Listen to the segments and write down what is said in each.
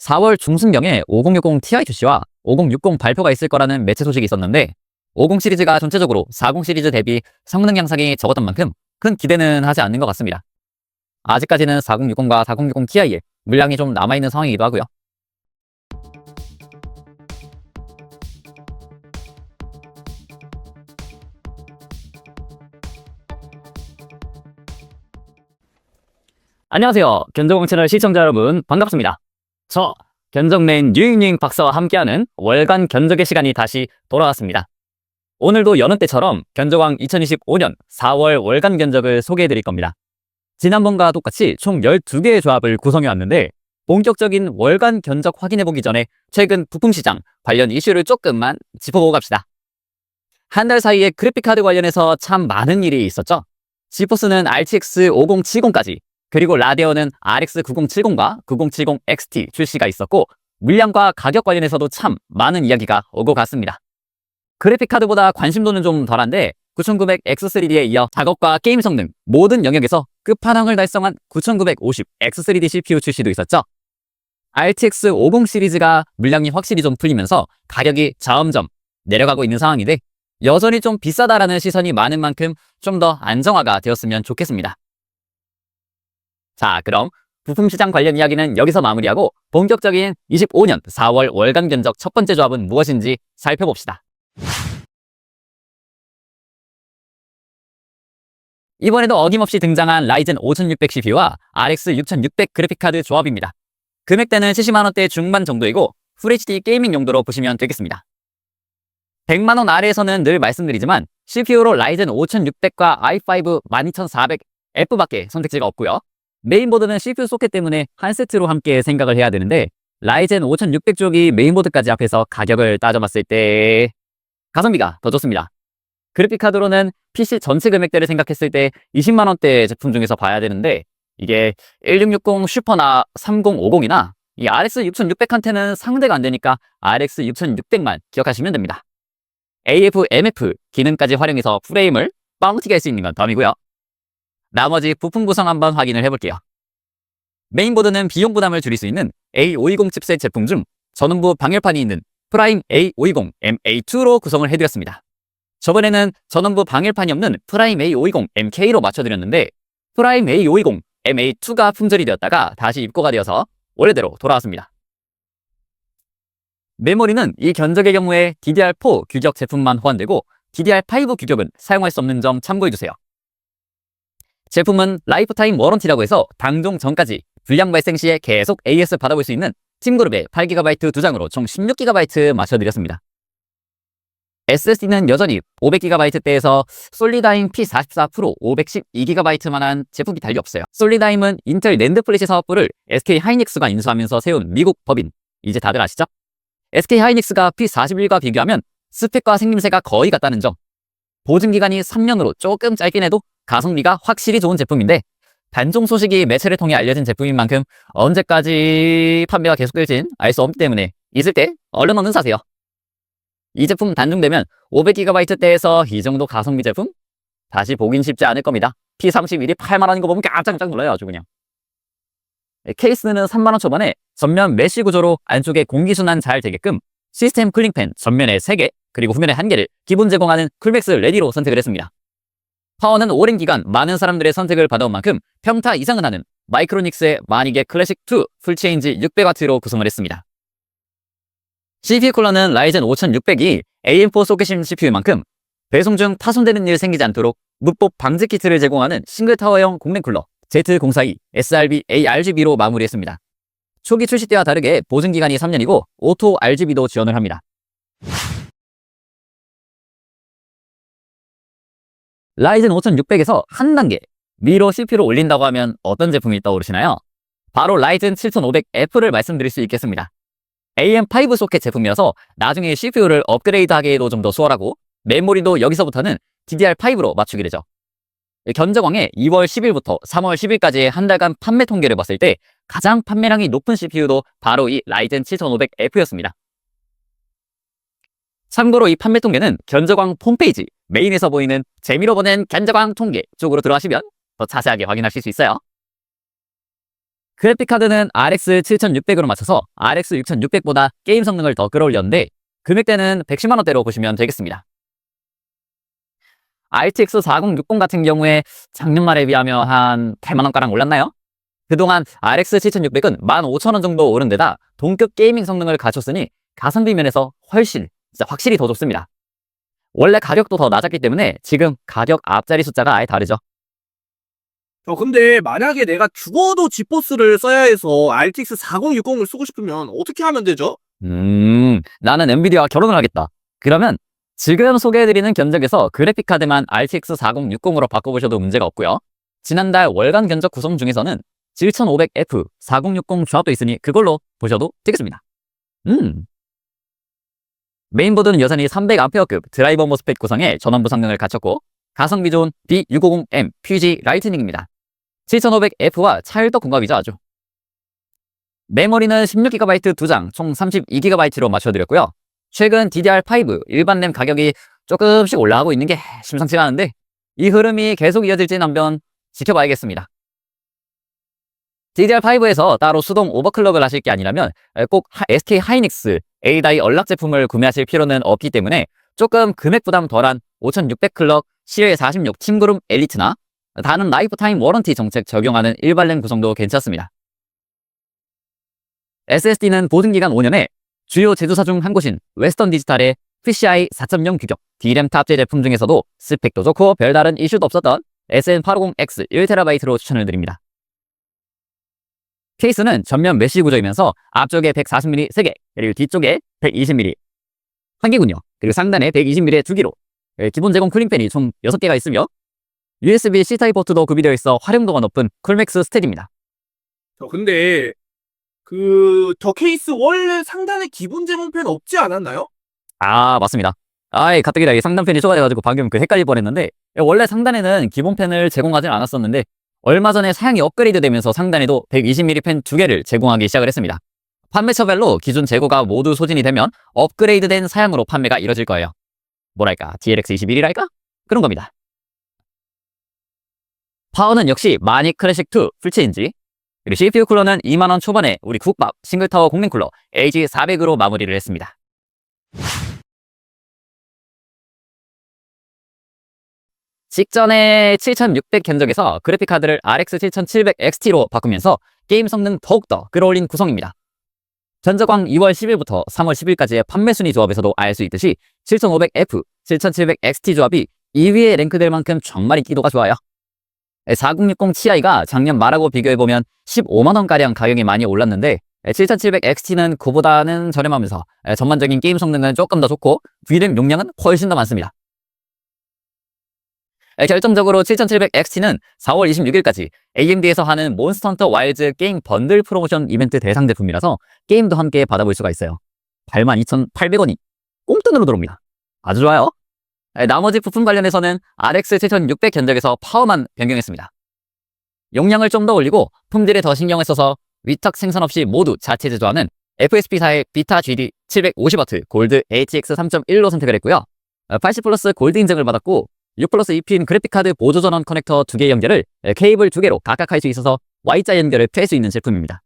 4월 중순경에 5060 Ti 출시와 5060 발표가 있을 거라는 매체 소식이 있었는데 50 시리즈가 전체적으로 40 시리즈 대비 성능 향상이 적었던 만큼 큰 기대는 하지 않는 것 같습니다. 아직까지는 4060과 4060 Ti에 물량이 좀 남아있는 상황이기도 하고요. 안녕하세요. 견적왕 채널 시청자 여러분 반갑습니다. 저 견적맨 유잉유잉 박사와 함께하는 월간 견적의 시간이 다시 돌아왔습니다. 오늘도 여느 때처럼 견적왕 2025년 4월 월간 견적을 소개해드릴 겁니다. 지난번과 똑같이 총 12개의 조합을 구성해왔는데 본격적인 월간 견적 확인해보기 전에 최근 부품시장 관련 이슈를 조금만 짚어보고 갑시다. 한 달 사이에 그래픽카드 관련해서 참 많은 일이 있었죠. 지포스는 RTX 5070까지 그리고 라데온은 RX 9070과 9070 XT 출시가 있었고 물량과 가격 관련해서도 참 많은 이야기가 오고 갔습니다. 그래픽카드보다 관심도는 좀 덜한데 9900 X3D에 이어 작업과 게임 성능 모든 영역에서 끝판왕을 달성한 9950 X3D CPU 출시도 있었죠. RTX 50 시리즈가 물량이 확실히 좀 풀리면서 가격이 점점 내려가고 있는 상황인데 여전히 좀 비싸다라는 시선이 많은 만큼 좀 더 안정화가 되었으면 좋겠습니다. 자, 그럼 부품시장 관련 이야기는 여기서 마무리하고 본격적인 25년 4월 월간 견적 첫 번째 조합은 무엇인지 살펴봅시다. 이번에도 어김없이 등장한 라이젠 5600 CPU와 RX 6600 그래픽카드 조합입니다. 금액대는 70만원대 중반 정도이고 FHD 게이밍 용도로 보시면 되겠습니다. 100만원 아래에서는 늘 말씀드리지만 CPU로 라이젠 5600과 i5 12400F밖에 선택지가 없고요. 메인보드는 CPU 소켓 때문에 한 세트로 함께 생각을 해야 되는데 라이젠 5600 쪽이 메인보드까지 합해서 가격을 따져봤을 때 가성비가 더 좋습니다. 그래픽카드로는 PC 전체 금액대를 생각했을 때 20만원대 제품 중에서 봐야 되는데 이게 1660 슈퍼나 3050이나 이 RX 6600한테는 상대가 안 되니까 RX 6600만 기억하시면 됩니다. AF, MF 기능까지 활용해서 프레임을 빵 튀게 할 수 있는 건 덤이고요. 나머지 부품 구성 한번 확인을 해볼게요. 메인보드는 비용 부담을 줄일 수 있는 A520 칩셋 제품 중 전원부 방열판이 있는 프라임 A520 MA2로 구성을 해드렸습니다. 저번에는 전원부 방열판이 없는 프라임 A520 MK로 맞춰드렸는데 프라임 A520 MA2가 품절이 되었다가 다시 입고가 되어서 원래대로 돌아왔습니다. 메모리는 이 견적의 경우에 DDR4 규격 제품만 호환되고 DDR5 규격은 사용할 수 없는 점 참고해주세요. 제품은 라이프타임 워런티라고 해서 방종 전까지 불량 발생 시에 계속 AS 받아볼 수 있는 팀그룹의 8GB 2장으로 총 16GB 맞춰드렸습니다. SSD는 여전히 500GB대에서 솔리다임 P44 프로 512GB만한 제품이 달리 없어요. 솔리다임은 인텔 낸드 플래시 사업부를 SK 하이닉스가 인수하면서 세운 미국 법인, 이제 다들 아시죠? SK 하이닉스가 P41과 비교하면 스펙과 생김새가 거의 같다는 점, 보증기간이 3년으로 조금 짧긴 해도 가성비가 확실히 좋은 제품인데 단종 소식이 매체를 통해 알려진 제품인 만큼 언제까지 판매가 계속될진 알 수 없기 때문에 있을 때 얼른 사세요. 이 제품 단종되면 500GB대에서 이 정도 가성비 제품? 다시 보긴 쉽지 않을 겁니다. P31이 8만원인 거 보면 깜짝 놀라요. 아주 그냥. 케이스는 3만원 초반에 전면 메쉬 구조로 안쪽에 공기순환 잘 되게끔 시스템 쿨링팬 전면에 3개 그리고 후면에 1개를 기본 제공하는 쿨맥스 레디로 선택을 했습니다. 파워는 오랜 기간 많은 사람들의 선택을 받아온 만큼 평타 이상은 하는 마이크로닉스의 마니게 클래식2 풀체인지 600W로 구성을 했습니다. CPU 쿨러는 라이젠 5600이 AM4 소켓식 CPU인 만큼 배송 중 타손되는 일 생기지 않도록 무법 방지 키트를 제공하는 싱글 타워형 공랭 쿨러 Z042 SRB ARGB로 마무리했습니다. 초기 출시 때와 다르게 보증기간이 3년이고 오토 RGB도 지원을 합니다. 라이젠 5600에서 한 단계 위로 CPU를 올린다고 하면 어떤 제품이 떠오르시나요? 바로 라이젠 7500F를 말씀드릴 수 있겠습니다. AM5 소켓 제품이어서 나중에 CPU를 업그레이드하기에도 좀 더 수월하고 메모리도 여기서부터는 DDR5로 맞추게 되죠. 견적왕에 2월 10일부터 3월 10일까지의 한 달간 판매 통계를 봤을 때 가장 판매량이 높은 CPU도 바로 이 라이젠 7500F였습니다. 참고로 이 판매 통계는 견적왕 홈페이지 메인에서 보이는 재미로 보는 견적왕 통계 쪽으로 들어가시면 더 자세하게 확인하실 수 있어요. 그래픽카드는 RX 7600으로 맞춰서 RX 6600보다 게임 성능을 더 끌어올렸는데 금액대는 110만원대로 보시면 되겠습니다. RTX 4060 같은 경우에 작년 말에 비하면 한 8만원가량 올랐나요? 그동안 RX 7600은 15,000원 정도 오른 데다 동급 게이밍 성능을 갖췄으니 가성비 면에서 훨씬, 진짜 확실히 더 좋습니다. 원래 가격도 더 낮았기 때문에 지금 가격 앞자리 숫자가 아예 다르죠. 근데 만약에 내가 죽어도 지포스를 써야 해서 RTX 4060을 쓰고 싶으면 어떻게 하면 되죠? 나는 엔비디아와 결혼을 하겠다. 그러면 지금 소개해드리는 견적에서 그래픽카드만 RTX 4060으로 바꿔보셔도 문제가 없고요. 지난달 월간 견적 구성 중에서는 7500F 4060 조합도 있으니 그걸로 보셔도 되겠습니다. 메인보드는 여전히 300A급 드라이버 모스펫 구성의 전원부 성능을 갖췄고 가성비 좋은 B650M PG 라이트닝입니다. 7500F와 찰떡 궁합이죠 아주. 메모리는 16GB 2장 총 32GB로 맞춰드렸고요. 최근 DDR5 일반 램 가격이 조금씩 올라가고 있는 게 심상치가 않은데 이 흐름이 계속 이어질지는 한번 지켜봐야겠습니다. DDR5에서 따로 수동 오버클럭을 하실 게 아니라면 꼭 SK 하이닉스 A다이 언락 제품을 구매하실 필요는 없기 때문에 조금 금액 부담 덜한 5600 클럭 CL46 팀그룹 엘리트나 다른 라이프타임 워런티 정책 적용하는 일반 램 구성도 괜찮습니다. SSD는 보증기간 5년에 주요 제조사 중 한 곳인 웨스턴 디지털의 PCI 4.0 규격 D램 탑재 제품 중에서도 스펙도 좋고 별다른 이슈도 없었던 SN850X 1TB로 추천을 드립니다. 케이스는 전면 메쉬 구조이면서 앞쪽에 140mm 3개, 그리고 뒤쪽에 120mm 한 개군요. 그리고 상단에 120mm 2개로 기본 제공 쿨링팬이 총 6개가 있으며 USB-C 타입 포트도 구비되어 있어 활용도가 높은 쿨맥스 스테디입니다. 근데 저 케이스 원래 상단에 기본 제공팬 없지 않았나요? 아, 맞습니다. 가뜩이나 이 상단팬이 좁아져가지고 방금 헷갈릴 뻔했는데 원래 상단에는 기본 팬을 제공하지 않았었는데 얼마 전에 사양이 업그레이드 되면서 상단에도 120mm 팬 2개를 제공하기 시작을 했습니다. 판매처별로 기존 재고가 모두 소진이 되면 업그레이드된 사양으로 판매가 이뤄질 거예요. 뭐랄까, DLX21이랄까? 그런 겁니다. 파워는 역시 마닉 클래식2 풀체인지, 그리고 CPU 쿨러는 2만원 초반에 우리 국밥 싱글타워 공랭 쿨러 AG400으로 마무리를 했습니다. 직전에 7600 견적에서 그래픽카드를 RX 7700 XT로 바꾸면서 게임 성능 더욱더 끌어올린 구성입니다. 전저광 2월 10일부터 3월 10일까지의 판매 순위 조합에서도 알 수 있듯이 7500F, 7700 XT 조합이 2위에 랭크될 만큼 정말 인기도가 좋아요. 4060 Ti가 작년 말하고 비교해보면 15만원가량 가격이 많이 올랐는데 7700 XT는 그보다는 저렴하면서 전반적인 게임 성능은 조금 더 좋고 VRAM 용량은 훨씬 더 많습니다. 결정적으로 7700 XT는 4월 26일까지 AMD에서 하는 몬스터 헌터 와일즈 게임 번들 프로모션 이벤트 대상 제품이라서 게임도 함께 받아볼 수가 있어요. 82,800원이 꽁돈으로 들어옵니다. 아주 좋아요. 나머지 부품 관련해서는 RX 7600 견적에서 파워만 변경했습니다. 용량을 좀 더 올리고 품질에 더 신경을 써서 위탁 생산 없이 모두 자체 제조하는 FSP사의 비타 GD 750W 골드 HX 3.1로 선택을 했고요. 80 플러스 골드 인증을 받았고 6 플러스 2핀 그래픽카드 보조 전원 커넥터 2개 연결을 케이블 2개로 각각 할 수 있어서 Y자 연결을 펼 수 있는 제품입니다.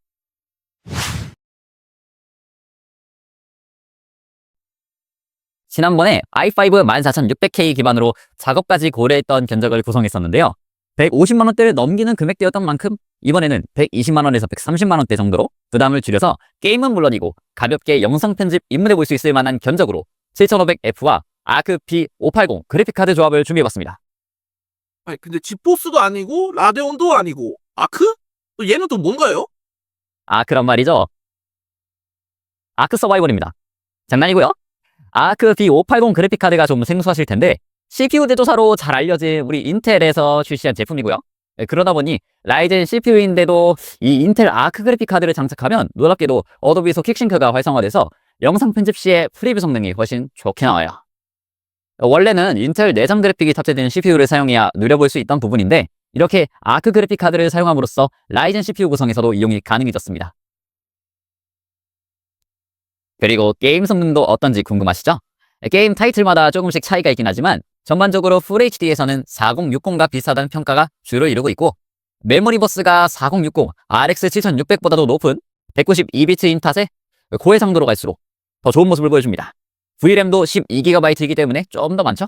지난번에 i5 14600K 기반으로 작업까지 고려했던 견적을 구성했었는데요. 150만원대를 넘기는 금액대였던 만큼 이번에는 120만원에서 130만원대 정도로 부담을 줄여서 게임은 물론이고 가볍게 영상 편집 입문해 볼 수 있을 만한 견적으로 7500F와 아크 B580 그래픽카드 조합을 준비해봤습니다. 아니 근데 지포스도 아니고 라데온도 아니고 아크? 얘는 또 뭔가요? 그런 말이죠. 아크 서바이벌입니다. 장난이고요. 아크 B580 그래픽카드가 좀 생소하실 텐데 CPU 제조사로 잘 알려진 우리 인텔에서 출시한 제품이고요. 그러다 보니 라이젠 CPU인데도 이 인텔 아크 그래픽카드를 장착하면 놀랍게도 어도비 퀵싱크가 활성화돼서 영상 편집 시에 프리뷰 성능이 훨씬 좋게 나와요. 원래는 인텔 내장 그래픽이 탑재된 CPU를 사용해야 누려볼 수 있던 부분인데 이렇게 아크 그래픽카드를 사용함으로써 라이젠 CPU 구성에서도 이용이 가능해졌습니다. 그리고 게임 성능도 어떤지 궁금하시죠? 게임 타이틀마다 조금씩 차이가 있긴 하지만 전반적으로 FHD에서는 4060과 비슷하다는 평가가 주로 이루고 있고 메모리 버스가 4060 RX 7600보다도 높은 192비트인 탓에 고해상도로 갈수록 더 좋은 모습을 보여줍니다. VRAM도 12GB이기 때문에 좀 더 많죠?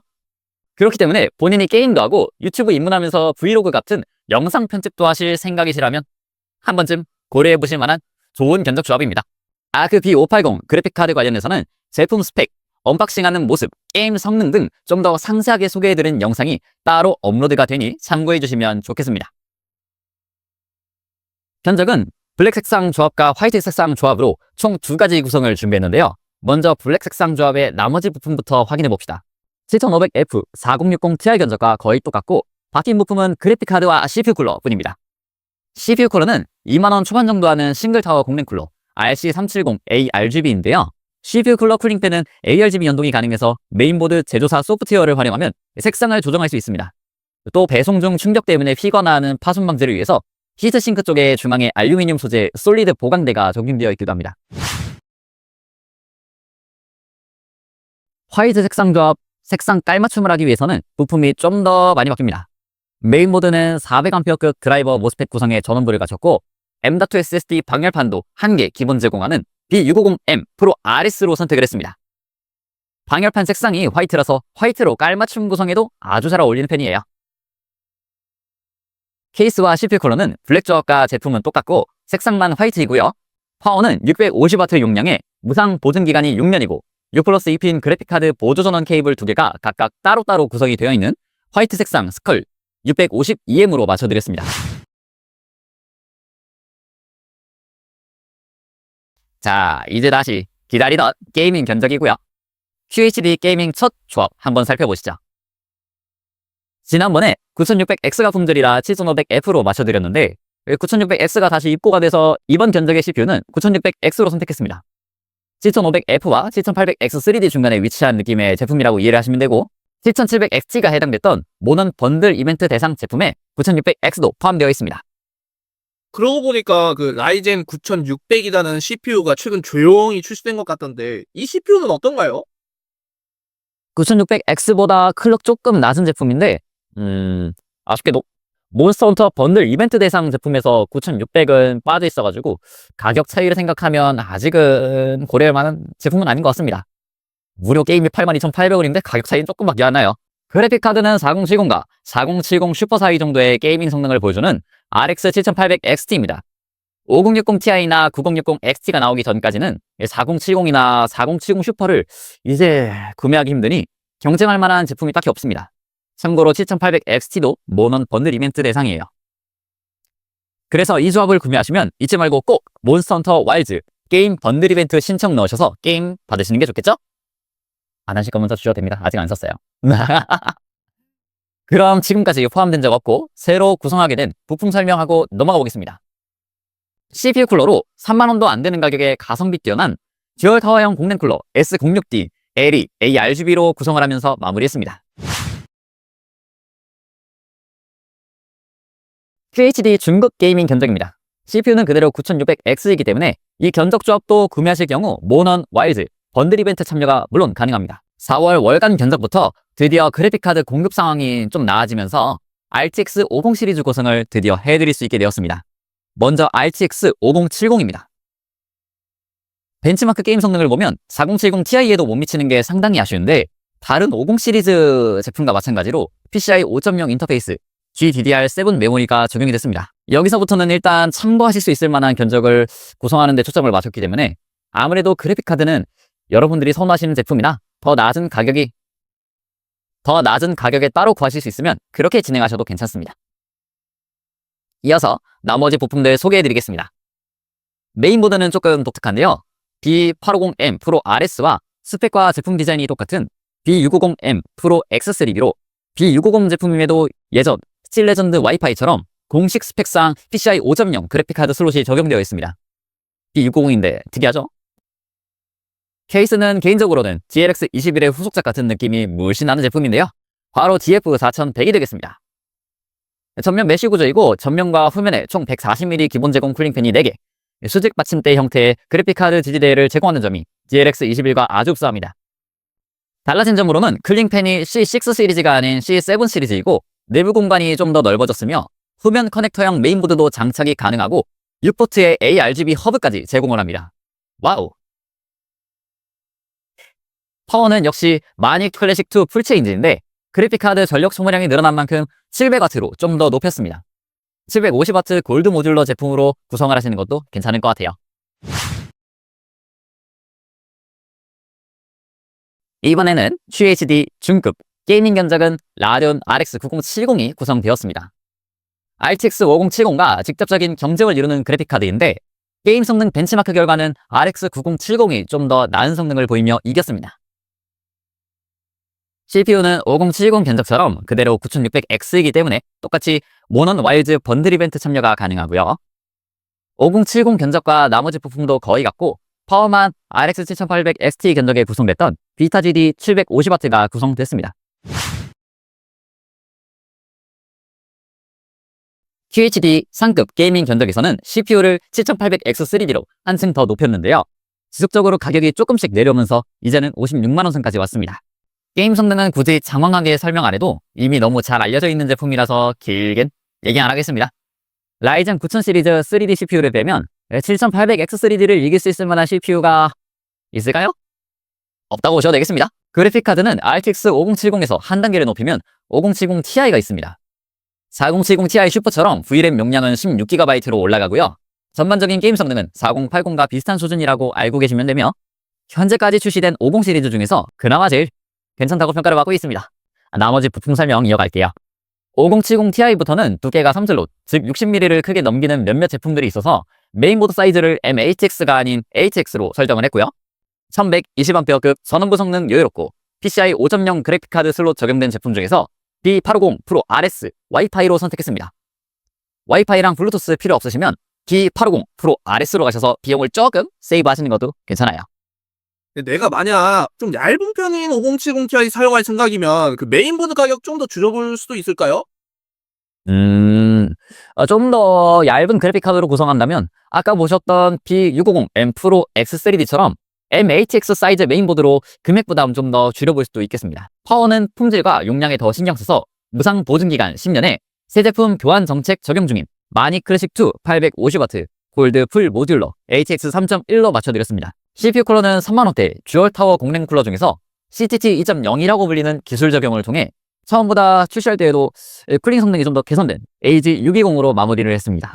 그렇기 때문에 본인이 게임도 하고 유튜브 입문하면서 브이로그 같은 영상 편집도 하실 생각이시라면 한 번쯤 고려해보실 만한 좋은 견적 조합입니다. 아크 B580 그래픽카드 관련해서는 제품 스펙, 언박싱하는 모습, 게임 성능 등 좀 더 상세하게 소개해드린 영상이 따로 업로드가 되니 참고해주시면 좋겠습니다. 견적은 블랙 색상 조합과 화이트 색상 조합으로 총 2가지 구성을 준비했는데요. 먼저 블랙 색상 조합의 나머지 부품부터 확인해봅시다. 7500F 4060 Ti 견적과 거의 똑같고 바뀐 부품은 그래픽카드와 CPU 쿨러 뿐입니다. CPU 쿨러는 2만원 초반 정도 하는 싱글타워 공랭 쿨러 RC370A RGB인데요. CPU 쿨러 쿨링팬은 ARGB 연동이 가능해서 메인보드 제조사 소프트웨어를 활용하면 색상을 조정할 수 있습니다. 또 배송 중 충격 때문에 휘거나 하는 파손 방지를 위해서 히트싱크 쪽에 중앙에 알루미늄 소재 솔리드 보강대가 적용되어 있기도 합니다. 화이트 색상 조합, 색상 깔맞춤을 하기 위해서는 부품이 좀 더 많이 바뀝니다. 메인보드는 400A급 드라이버 모스펫 구성의 전원부를 갖췄고 M.2 SSD 방열판도 1개 기본 제공하는 B650M 프로 RS로 선택을 했습니다. 방열판 색상이 화이트라서 화이트로 깔맞춤 구성에도 아주 잘 어울리는 편이에요. 케이스와 CPU 쿨러는 블랙 조합과 제품은 똑같고 색상만 화이트이고요. 파워는 650W 용량에 무상 보증 기간이 6년이고 6+2핀 그래픽카드 보조 전원 케이블 2개가 각각 따로따로 구성이 되어 있는 화이트 색상 스컬 652M으로 맞춰드렸습니다. 자, 이제 다시 기다리던 게이밍 견적이고요. QHD 게이밍 첫 조합 한번 살펴보시죠. 지난번에 9600X가 품절이라 7500F로 맞춰드렸는데 9600X가 다시 입고가 돼서 이번 견적의 CPU는 9600X로 선택했습니다. 7500F와 7800X 3D 중간에 위치한 느낌의 제품이라고 이해를 하시면 되고 7700XT가 해당됐던 모넌 번들 이벤트 대상 제품에 9600X도 포함되어 있습니다. 그러고 보니까 그 라이젠 9600이라는 CPU가 최근 조용히 출시된 것 같던데 이 CPU는 어떤가요? 9600X보다 클럭 조금 낮은 제품인데 아쉽게도 몬스터 헌터 번들 이벤트 대상 제품에서 9600은 빠져 있어가지고 가격 차이를 생각하면 아직은 고려할 만한 제품은 아닌 것 같습니다. 무료 게임이 82,800원인데 가격 차이는 조금밖에 안 나요. 그래픽카드는 4070과 4070 슈퍼 사이 정도의 게이밍 성능을 보여주는 RX 7800 XT입니다. 5060 Ti나 9060 XT가 나오기 전까지는 4070이나 4070 슈퍼를 이제 구매하기 힘드니 경쟁할 만한 제품이 딱히 없습니다. 참고로 7800 XT도 모넌 번들 이벤트 대상이에요. 그래서 이 조합을 구매하시면 잊지 말고 꼭 몬스터 헌터 와일즈 게임 번들 이벤트 신청 넣으셔서 게임 받으시는 게 좋겠죠? 안 하실 거면 써주셔도 됩니다. 아직 안 썼어요. 그럼 지금까지 포함된 적 없고 새로 구성하게 된 부품 설명하고 넘어가 보겠습니다. CPU 쿨러로 3만원도 안 되는 가격에 가성비 뛰어난 듀얼 타워형 공랭 쿨러 S06D LE ARGB로 구성을 하면서 마무리했습니다. QHD 중급 게이밍 견적입니다. CPU는 그대로 9600X이기 때문에 이 견적 조합도 구매하실 경우 모넌 와일즈 번들 이벤트 참여가 물론 가능합니다. 4월 월간 견적부터 드디어 그래픽카드 공급 상황이 좀 나아지면서 RTX 50 시리즈 구성을 드디어 해드릴 수 있게 되었습니다. 먼저 RTX 5070입니다. 벤치마크 게임 성능을 보면 4070 Ti에도 못 미치는 게 상당히 아쉬운데 다른 50 시리즈 제품과 마찬가지로 PCI 5.0 인터페이스, GDDR7 메모리가 적용이 됐습니다. 여기서부터는 일단 참고하실 수 있을 만한 견적을 구성하는 데 초점을 맞췄기 때문에 아무래도 그래픽카드는 여러분들이 선호하시는 제품이나 더 낮은 가격에 따로 구하실 수 있으면 그렇게 진행하셔도 괜찮습니다. 이어서 나머지 부품들 소개해드리겠습니다. 메인보드는 조금 독특한데요. B850M 프로 RS와 스펙과 제품 디자인이 똑같은 B650M 프로 X3B로 B650 제품임에도 예전 스틸 레전드 와이파이처럼 공식 스펙상 PCI 5.0 그래픽카드 슬롯이 적용되어 있습니다. B650인데 특이하죠? 케이스는 개인적으로는 GLX 21의 후속작 같은 느낌이 물씬 나는 제품인데요. 바로 DF4100이 되겠습니다. 전면 메쉬 구조이고 전면과 후면에 총 140mm 기본 제공 쿨링팬이 4개, 수직 받침대 형태의 그래픽카드 지지대를 제공하는 점이 GLX 21과 아주 흡사합니다. 달라진 점으로는 쿨링팬이 C6 시리즈가 아닌 C7 시리즈이고 내부 공간이 좀 더 넓어졌으며 후면 커넥터형 메인보드도 장착이 가능하고 6포트의 ARGB 허브까지 제공을 합니다. 와우! 파워는 역시 마닉 클래식2 풀체인지인데 그래픽카드 전력 소모량이 늘어난 만큼 700W로 좀 더 높였습니다. 750W 골드 모듈러 제품으로 구성을 하시는 것도 괜찮을 것 같아요. 이번에는 QHD 중급 게이밍 견적은 라데온 RX 9070이 구성되었습니다. RTX 5070과 직접적인 경쟁을 이루는 그래픽카드인데 게임 성능 벤치마크 결과는 RX 9070이 좀 더 나은 성능을 보이며 이겼습니다. CPU는 5070 견적처럼 그대로 9600X이기 때문에 똑같이 모넌 와일즈 번들 이벤트 참여가 가능하고요. 5070 견적과 나머지 부품도 거의 같고 파워만 RX 7800 XT 견적에 구성됐던 비타 GD 750W가 구성됐습니다. QHD 상급 게이밍 견적에서는 CPU를 7800X3D로 한층 더 높였는데요. 지속적으로 가격이 조금씩 내려오면서 이제는 56만원 선까지 왔습니다. 게임 성능은 굳이 장황하게 설명 안 해도 이미 너무 잘 알려져 있는 제품이라서 길겐 얘기 안 하겠습니다. 라이젠 9000 시리즈 3D CPU를 빼면 7800X3D를 이길 수 있을 만한 CPU가 있을까요? 없다고 보셔도 되겠습니다. 그래픽카드는 RTX 5070에서 한 단계를 높이면 5070 Ti가 있습니다. 4070 Ti 슈퍼처럼 VRAM 용량은 16GB로 올라가고요. 전반적인 게임 성능은 4080과 비슷한 수준이라고 알고 계시면 되며 현재까지 출시된 50 시리즈 중에서 그나마 제일 괜찮다고 평가를 받고 있습니다. 나머지 부품 설명 이어갈게요. 5070 Ti부터는 두께가 3슬롯, 즉 60mm를 크게 넘기는 몇몇 제품들이 있어서 메인보드 사이즈를 MHX가 아닌 HX로 설정을 했고요. 1120A급 전원부 성능 여유롭고 PCI 5.0 그래픽카드 슬롯 적용된 제품 중에서 B850 프로 RS 와이파이로 선택했습니다. 와이파이랑 블루투스 필요 없으시면 B850 프로 RS로 가셔서 비용을 조금 세이브 하시는 것도 괜찮아요. 내가 만약 좀 얇은 편인 5070 Ti 사용할 생각이면 그 메인보드 가격 좀 더 줄여볼 수도 있을까요? 좀 더 얇은 그래픽카드로 구성한다면 아까 보셨던 B650M 프로 X3D처럼 MHX 사이즈 메인보드로 금액 부담 좀 더 줄여볼 수도 있겠습니다. 파워는 품질과 용량에 더 신경 써서 무상 보증기간 10년에 새 제품 교환 정책 적용 중인 마닉 클래식2 850W 골드 풀 모듈러 HX 3.1로 맞춰드렸습니다. CPU 쿨러는 3만원대 듀얼 타워 공랭 쿨러 중에서 CTT 2.0이라고 불리는 기술 적용을 통해 처음보다 출시할 때에도 쿨링 성능이 좀 더 개선된 AG620으로 마무리를 했습니다.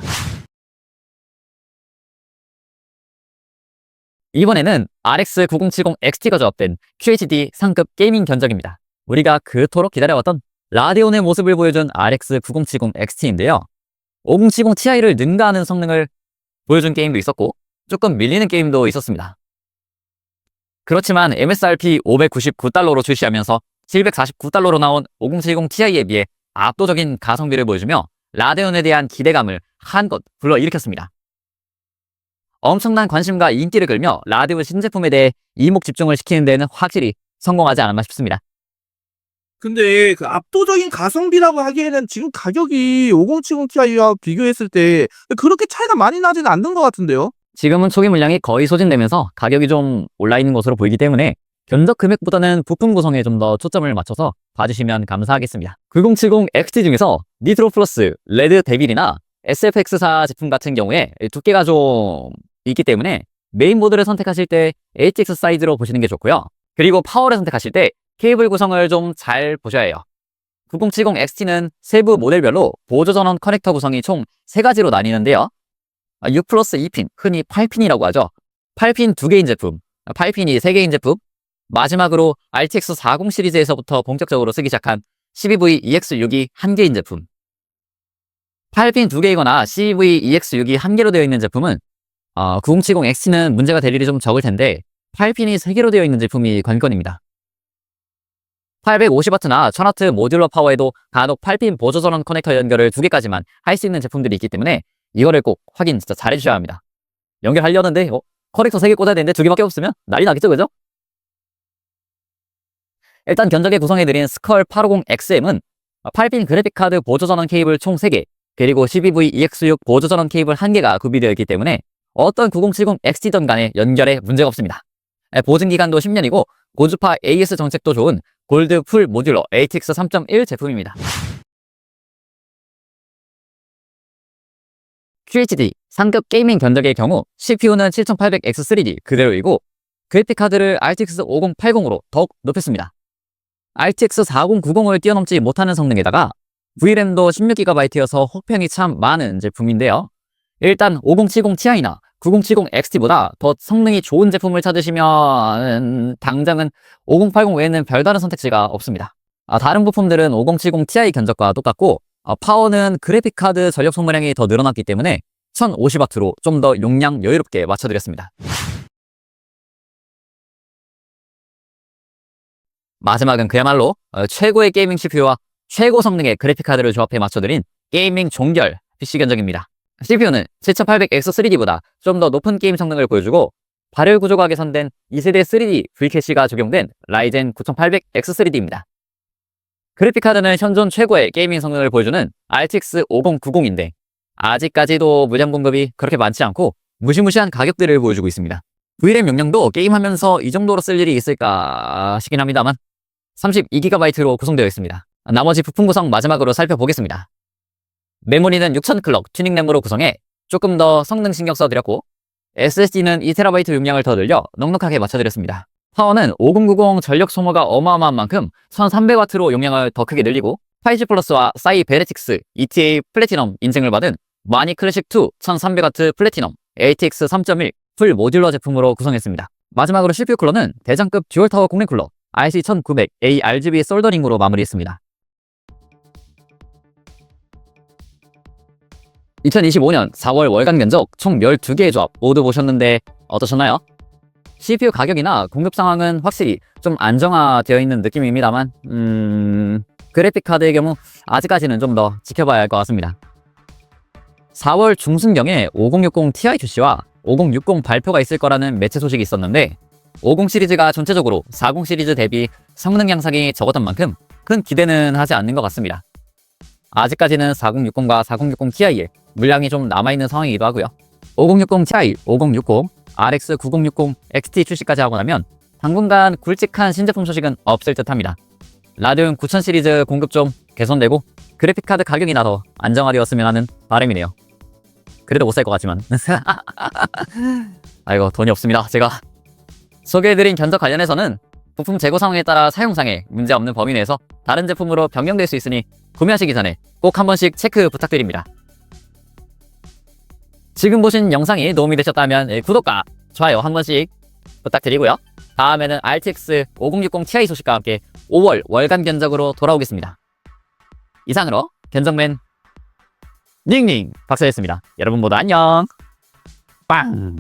이번에는 RX 9070 XT가 조합된 QHD 상급 게이밍 견적입니다. 우리가 그토록 기다려왔던 라데온의 모습을 보여준 RX 9070 XT인데요. 5070 Ti를 능가하는 성능을 보여준 게임도 있었고 조금 밀리는 게임도 있었습니다. 그렇지만 MSRP 599달러로 출시하면서 749달러로 나온 5070 Ti에 비해 압도적인 가성비를 보여주며 라데온에 대한 기대감을 한껏 불러일으켰습니다. 엄청난 관심과 인기를 끌며 라데온 신제품에 대해 이목 집중을 시키는 데는 확실히 성공하지 않았나 싶습니다. 근데 그 압도적인 가성비라고 하기에는 지금 가격이 5070 Ti와 비교했을 때 그렇게 차이가 많이 나지는 않는 것 같은데요? 지금은 초기 물량이 거의 소진되면서 가격이 좀 올라있는 것으로 보이기 때문에 견적 금액보다는 부품 구성에 좀 더 초점을 맞춰서 봐주시면 감사하겠습니다. 9070 XT 중에서 니트로 플러스, 레드 데빌이나 SFX4 제품 같은 경우에 두께가 좀 있기 때문에 메인보드를 선택하실 때 HX 사이즈로 보시는 게 좋고요. 그리고 파워를 선택하실 때 케이블 구성을 좀 잘 보셔야 해요. 9070 XT는 세부 모델별로 보조 전원 커넥터 구성이 총 3가지로 나뉘는데요. 6 플러스 2핀, 흔히 8핀이라고 하죠. 8핀 2개인 제품, 8핀이 3개인 제품, 마지막으로 RTX 40 시리즈에서부터 본격적으로 쓰기 시작한 CVV EX6이 1개인 제품. 8핀 2개이거나 CVV EX6이 1개로 되어 있는 제품은 9070 XT는 문제가 될 일이 좀 적을 텐데 8핀이 3개로 되어 있는 제품이 관건입니다. 850W나 1000W 모듈러 파워에도 간혹 8핀 보조 전원 커넥터 연결을 2개까지만 할 수 있는 제품들이 있기 때문에 이거를 꼭 확인 진짜 잘 해주셔야 합니다. 연결하려는데 커넥터 3개 꽂아야 되는데 2개밖에 없으면 난리 나겠죠, 그죠? 일단 견적에 구성해드린 스컬 850XM은 8핀 그래픽카드 보조전원 케이블 총 3개, 그리고 CVV EX6 보조전원 케이블 1개가 구비되어 있기 때문에 어떤 9070 XT든 간에 연결에 문제가 없습니다. 보증기간도 10년이고 고주파 AS 정책도 좋은 골드 풀 모듈러 ATX 3.1 제품입니다. QHD 상급 게이밍 견적의 경우 CPU는 7800X3D 그대로이고 그래픽카드를 RTX 5080으로 더욱 높였습니다. RTX 4090을 뛰어넘지 못하는 성능에다가 VRAM도 16GB여서 혹평이 참 많은 제품인데요. 일단 5070 Ti나 9070 XT보다 더 성능이 좋은 제품을 찾으시면 당장은 5080 외에는 별다른 선택지가 없습니다. 다른 부품들은 5070 Ti 견적과 똑같고 파워는 그래픽카드 전력 소모량이 더 늘어났기 때문에 1050W로 좀 더 용량 여유롭게 맞춰드렸습니다. 마지막은 그야말로 최고의 게이밍 CPU와 최고 성능의 그래픽카드를 조합해 맞춰드린 게이밍 종결 PC 견적입니다. CPU는 7800X3D보다 좀 더 높은 게임 성능을 보여주고 발열 구조가 개선된 2세대 3D V캐시가 적용된 라이젠 9800X3D입니다. 그래픽카드는 현존 최고의 게이밍 성능을 보여주는 RTX 5090인데 아직까지도 물량 공급이 그렇게 많지 않고 무시무시한 가격들을 보여주고 있습니다. VRAM 용량도 게임하면서 이 정도로 쓸 일이 있을까 싶긴 합니다만 32GB로 구성되어 있습니다. 나머지 부품 구성 마지막으로 살펴보겠습니다. 메모리는 6000 클럭 튜닝 램으로 구성해 조금 더 성능 신경 써드렸고 SSD는 2TB 용량을 더 늘려 넉넉하게 맞춰드렸습니다. 파워는 5090 전력 소모가 어마어마한 만큼 1300W로 용량을 더 크게 늘리고 5G 플러스와 사이 베네틱스 ETA 플래티넘 인증을 받은 마니 클래식2 1300W 플래티넘 ATX 3.1 풀 모듈러 제품으로 구성했습니다. 마지막으로 CPU 쿨러는 대장급 듀얼타워 공랭 쿨러 RC1900A RGB 솔더링으로 마무리했습니다. 2025년 4월 월간 견적 총 12개의 조합 모두 보셨는데 어떠셨나요? CPU 가격이나 공급 상황은 확실히 좀 안정화되어 있는 느낌입니다만 그래픽카드의 경우 아직까지는 좀 더 지켜봐야 할 것 같습니다. 4월 중순경에 5060 Ti 출시와 5060 발표가 있을 거라는 매체 소식이 있었는데 50 시리즈가 전체적으로 40 시리즈 대비 성능 향상이 적었던 만큼 큰 기대는 하지 않는 것 같습니다. 아직까지는 4060과 4060 Ti에 물량이 좀 남아있는 상황이기도 하고요. 5060 Ti, 5060, RX 9060 XT 출시까지 하고 나면 당분간 굵직한 신제품 소식은 없을 듯 합니다. 라디온 9000 시리즈 공급 좀 개선되고 그래픽카드 가격이나 더 안정화되었으면 하는 바람이네요. 그래도 못 살 것 같지만 아이고 돈이 없습니다. 제가 소개해드린 견적 관련해서는 부품 재고 상황에 따라 사용상에 문제없는 범위 내에서 다른 제품으로 변경될 수 있으니 구매하시기 전에 꼭 한 번씩 체크 부탁드립니다. 지금 보신 영상이 도움이 되셨다면 구독과 좋아요 한 번씩 부탁드리고요. 다음에는 RTX 5060 Ti 소식과 함께 5월 월간 견적으로 돌아오겠습니다. 이상으로 견적맨 닝닝 박사였습니다. 여러분 모두 안녕. 빵.